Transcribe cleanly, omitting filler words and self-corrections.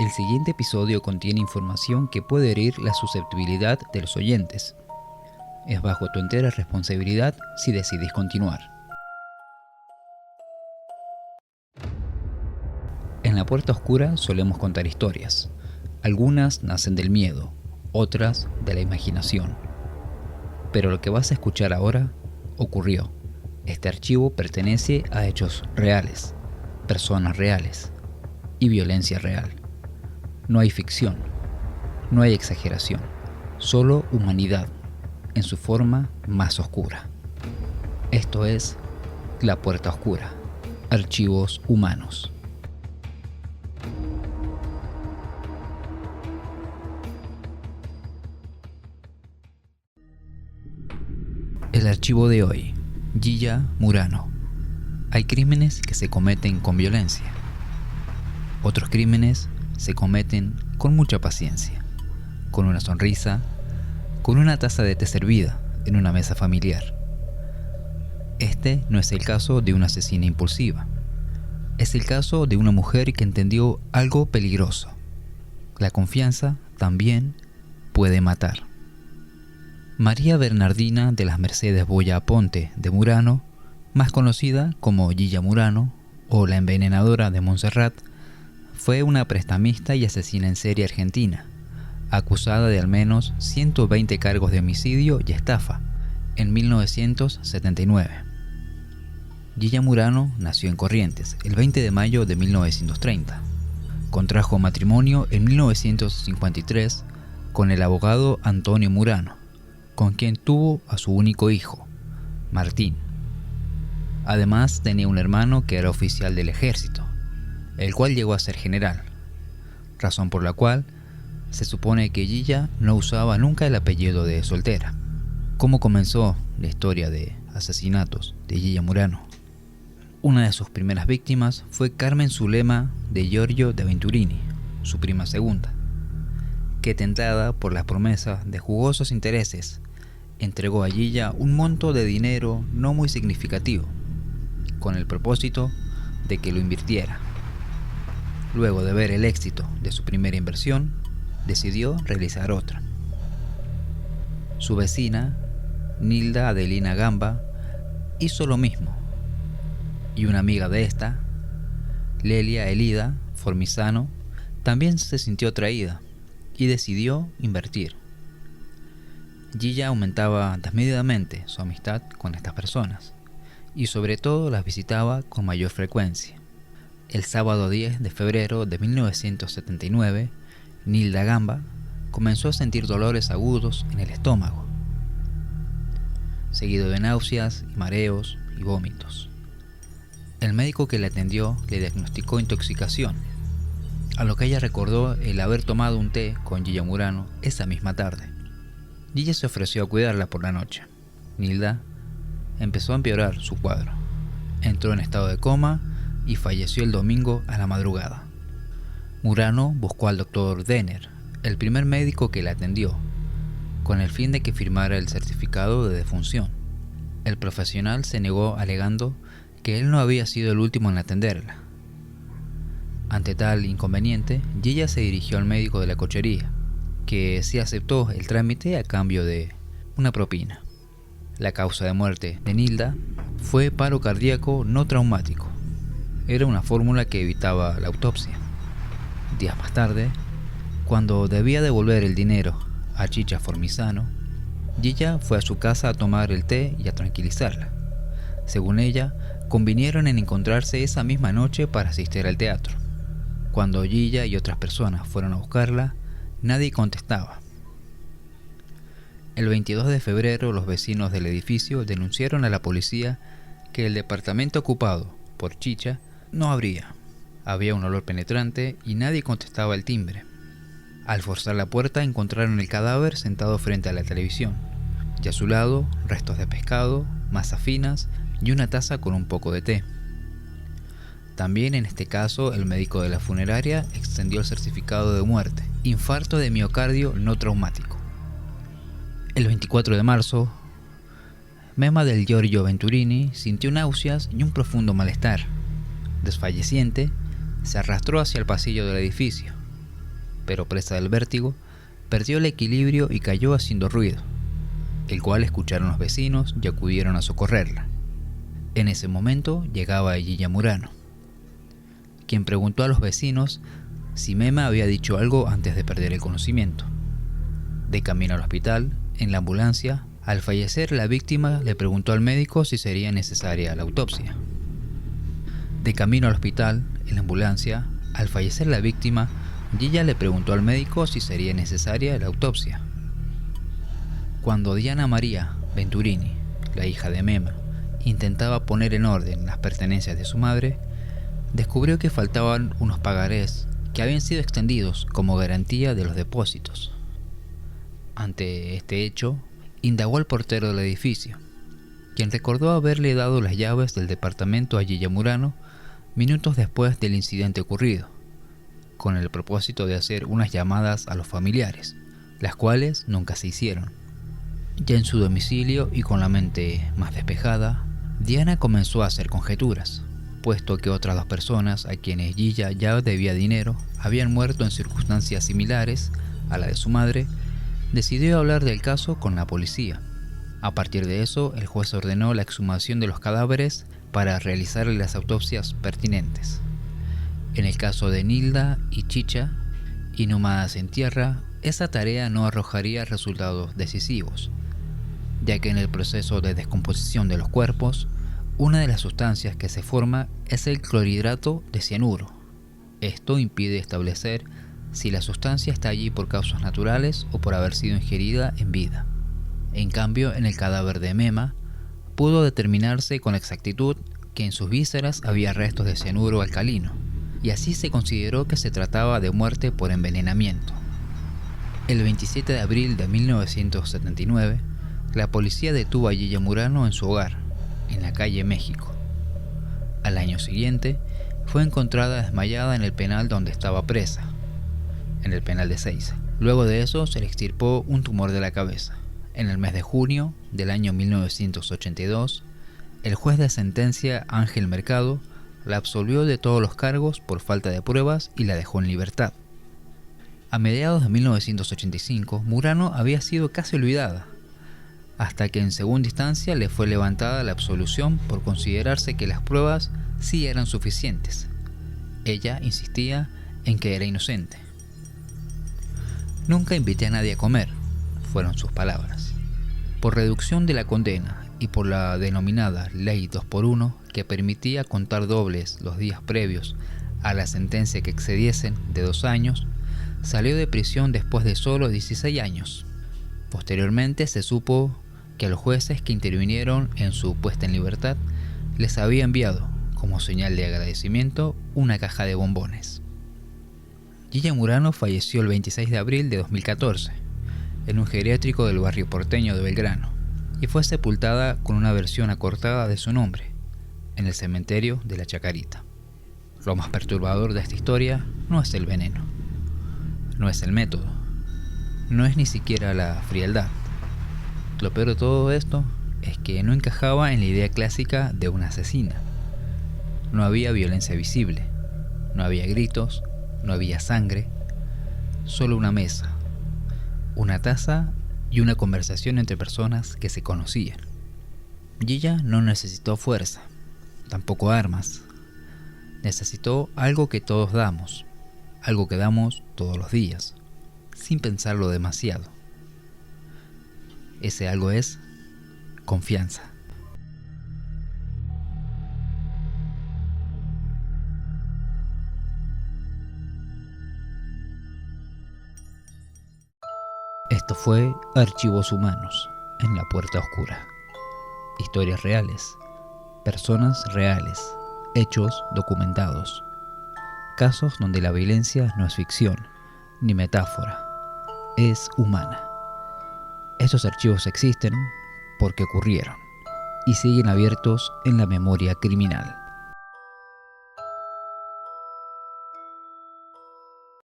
El siguiente episodio contiene información que puede herir la susceptibilidad de los oyentes. Es bajo tu entera responsabilidad si decides continuar. En La Puerta Oscura solemos contar historias. Algunas nacen del miedo, otras de la imaginación. Pero lo que vas a escuchar ahora ocurrió. Este archivo pertenece a hechos reales, personas reales y violencia real. No hay ficción, no hay exageración, solo humanidad en su forma más oscura. Esto es La Puerta Oscura, archivos humanos. El archivo de hoy, Yiya Murano. Hay crímenes que se cometen con violencia. Otros crímenes se cometen con mucha paciencia, con una sonrisa, con una taza de té servida en una mesa familiar. Este no es el caso de una asesina impulsiva. Es el caso de una mujer que entendió algo peligroso. La confianza también puede matar. María Bernardina de las Mercedes Boya Aponte de Murano, más conocida como Yiya Murano o la envenenadora de Montserrat, fue una prestamista y asesina en serie argentina, acusada de al menos 120 cargos de homicidio y estafa en 1979. Yiya Murano nació en Corrientes el 20 de mayo de 1930. Contrajo matrimonio en 1953 con el abogado Antonio Murano, con quien tuvo a su único hijo, Martín. Además tenía un hermano que era oficial del ejército, el cual llegó a ser general, razón por la cual se supone que Yiya no usaba nunca el apellido de soltera. ¿Cómo comenzó la historia de asesinatos de Yiya Murano? Una de sus primeras víctimas fue Carmen Zulema de Giorgio de Venturini, su prima segunda, que, tentada por las promesas de jugosos intereses, entregó a Yiya un monto de dinero no muy significativo, con el propósito de que lo invirtiera. Luego de ver el éxito de su primera inversión, decidió realizar otra. Su vecina, Nilda Adelina Gamba, hizo lo mismo, y una amiga de esta, Lelia Elida Formizano, también se sintió atraída y decidió invertir. Yiya aumentaba desmedidamente su amistad con estas personas y sobre todo las visitaba con mayor frecuencia. El sábado 10 de febrero de 1979, Nilda Gamba comenzó a sentir dolores agudos en el estómago, seguido de náuseas y mareos y vómitos. El médico que la atendió le diagnosticó intoxicación, a lo que ella recordó el haber tomado un té con Yiya Murano esa misma tarde. Yiya se ofreció a cuidarla por la noche. Nilda empezó a empeorar su cuadro. Entró en estado de coma y falleció el domingo a la madrugada. Murano buscó al doctor Denner, el primer médico que la atendió, con el fin de que firmara el certificado de defunción. El profesional se negó alegando que él no había sido el último en atenderla. Ante tal inconveniente, Yiya se dirigió al médico de la cochería, que sí aceptó el trámite a cambio de una propina. La causa de muerte de Nilda fue paro cardíaco no traumático. Era una fórmula que evitaba la autopsia. Días más tarde, cuando debía devolver el dinero a Chicha Formizano, Yiya fue a su casa a tomar el té y a tranquilizarla. Según ella, convinieron en encontrarse esa misma noche para asistir al teatro. Cuando Yiya y otras personas fueron a buscarla, nadie contestaba. El 22 de febrero, los vecinos del edificio denunciaron a la policía que el departamento ocupado por Chicha no abría. Había un olor penetrante y nadie contestaba el timbre. Al forzar la puerta encontraron el cadáver sentado frente a la televisión, y a su lado restos de pescado, masas finas y una taza con un poco de té. También en este caso el médico de la funeraria extendió el certificado de muerte, infarto de miocardio no traumático. El 24 de marzo, Mema del Giorgio Venturini sintió náuseas y un profundo malestar. Desfalleciente, se arrastró hacia el pasillo del edificio. pero presa del vértigo, perdió el equilibrio y cayó haciendo ruido, el cual escucharon los vecinos y acudieron a socorrerla. En ese momento llegaba Gilla Murano, quien preguntó a los vecinos si Mema había dicho algo antes de perder el conocimiento. De camino al hospital, en la ambulancia, al fallecer la víctima le preguntó al médico si sería necesaria la autopsia. De camino al hospital, en la ambulancia, al fallecer la víctima, Gilla le preguntó al médico si sería necesaria la autopsia. Cuando Diana María Venturini, la hija de Mema, intentaba poner en orden las pertenencias de su madre, descubrió que faltaban unos pagarés que habían sido extendidos como garantía de los depósitos. Ante este hecho, indagó al portero del edificio, quien recordó haberle dado las llaves del departamento a Gilla Murano minutos después del incidente ocurrido, con el propósito de hacer unas llamadas a los familiares, las cuales nunca se hicieron. Ya en su domicilio y con la mente más despejada, Diana comenzó a hacer conjeturas, puesto que otras dos personas a quienes Gilla ya debía dinero habían muerto en circunstancias similares a la de su madre. Decidió hablar del caso con la policía. A partir de eso, el juez ordenó la exhumación de los cadáveres para realizarle las autopsias pertinentes. En el caso de Nilda y Chicha, inhumadas en tierra, esa tarea no arrojaría resultados decisivos, ya que en el proceso de descomposición de los cuerpos, una de las sustancias que se forma es el clorhidrato de cianuro. Esto impide establecer si la sustancia está allí por causas naturales o por haber sido ingerida en vida. En cambio, en el cadáver de Mema, pudo determinarse con exactitud que en sus vísceras había restos de cianuro alcalino, y así se consideró que se trataba de muerte por envenenamiento. El 27 de abril de 1979, la policía detuvo a Gilla Murano en su hogar, en la calle México. Al año siguiente, fue encontrada desmayada en el penal donde estaba presa, en el penal de Ezeiza. Luego de eso se le extirpó un tumor de la cabeza. En el mes de junio del año 1982, el juez de sentencia Ángel Mercado la absolvió de todos los cargos por falta de pruebas y la dejó en libertad. A mediados de 1985, Murano había sido casi olvidada, hasta que en segunda instancia le fue levantada la absolución por considerarse que las pruebas sí eran suficientes. Ella insistía en que era inocente. Nunca invité a nadie a comer, fueron sus palabras. Por reducción de la condena y por la denominada Ley 2x1, que permitía contar dobles los días previos a la sentencia que excediesen de 2 años, salió de prisión después de solo 16 años. Posteriormente se supo que a los jueces que intervinieron en su puesta en libertad les había enviado, como señal de agradecimiento, una caja de bombones. Gilla Murano falleció el 26 de abril de 2014 en un geriátrico del barrio porteño de Belgrano y fue sepultada con una versión acortada de su nombre en el cementerio de la Chacarita. Lo más perturbador de esta historia no es el veneno, no es el método, no es ni siquiera la frialdad. Lo peor de todo esto es que no encajaba en la idea clásica de una asesina. No había violencia visible, no había gritos, no había sangre, solo una mesa, una taza y una conversación entre personas que se conocían. Gilla no necesitó fuerza, tampoco armas. Necesitó algo que todos damos, algo que damos todos los días, sin pensarlo demasiado. Ese algo es confianza. Esto fue Archivos Humanos en la Puerta Oscura. Historias reales, personas reales, hechos documentados. Casos donde la violencia no es ficción, ni metáfora, es humana. Estos archivos existen porque ocurrieron y siguen abiertos en la memoria criminal.